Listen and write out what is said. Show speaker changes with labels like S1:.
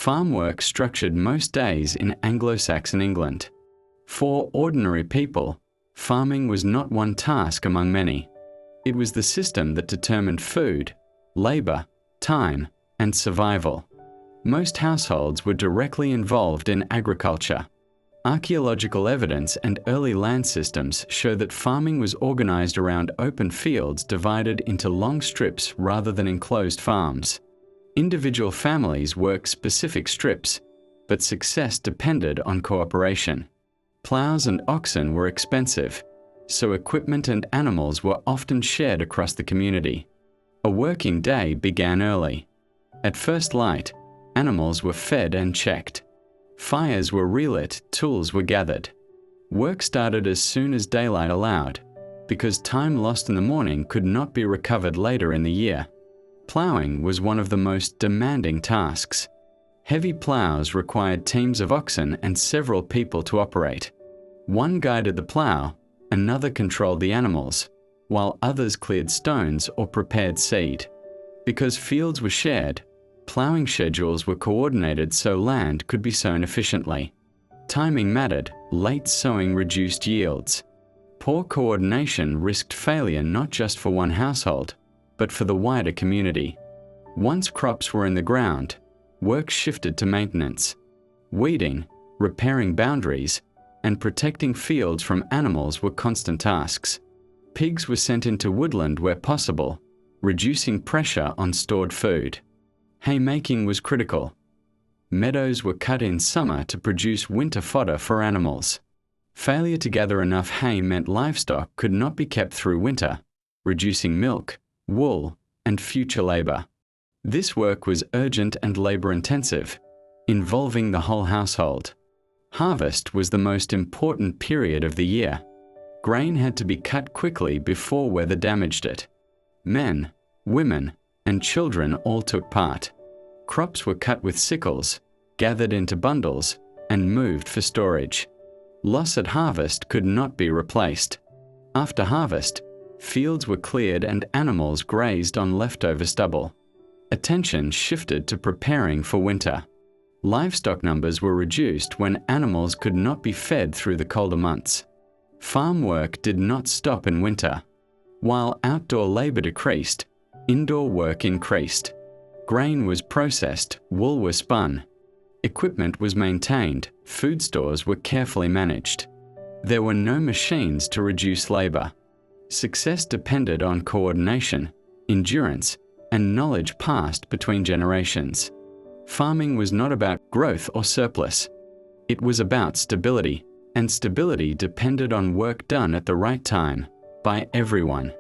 S1: Farm work structured most days in Anglo-Saxon England. For ordinary people, farming was not one task among many. It was the system that determined food, labor, time, and survival. Most households were directly involved in agriculture. Archaeological evidence and early land systems show that farming was organized around open fields divided into long strips rather than enclosed farms. Individual families worked specific strips, but success depended on cooperation. Ploughs and oxen were expensive, so equipment and animals were often shared across the community. A working day began early. At first light, animals were fed and checked. Fires were relit, tools were gathered. Work started as soon as daylight allowed, because time lost in the morning could not be recovered later in the year. Ploughing was one of the most demanding tasks. Heavy ploughs required teams of oxen and several people to operate. One guided the plough, another controlled the animals, while others cleared stones or prepared seed. Because fields were shared, ploughing schedules were coordinated so land could be sown efficiently. Timing mattered, late sowing reduced yields. Poor coordination risked failure not just for one household, but for the wider community. Once crops were in the ground, work shifted to maintenance. Weeding, repairing boundaries, and protecting fields from animals were constant tasks. Pigs were sent into woodland where possible, reducing pressure on stored food. Haymaking was critical. Meadows were cut in summer to produce winter fodder for animals. Failure to gather enough hay meant livestock could not be kept through winter, reducing milk, wool, and future labor. This work was urgent and labor-intensive, involving the whole household. Harvest was the most important period of the year. Grain had to be cut quickly before weather damaged it. Men, women, and children all took part. Crops were cut with sickles, gathered into bundles, and moved for storage. Loss at harvest could not be replaced. After harvest, fields were cleared and animals grazed on leftover stubble. Attention shifted to preparing for winter. Livestock numbers were reduced when animals could not be fed through the colder months. Farm work did not stop in winter. While outdoor labor decreased, indoor work increased. Grain was processed, wool was spun. Equipment was maintained, food stores were carefully managed. There were no machines to reduce labor. Success depended on coordination, endurance, and knowledge passed between generations. Farming was not about growth or surplus. It was about stability, and stability depended on work done at the right time, by everyone.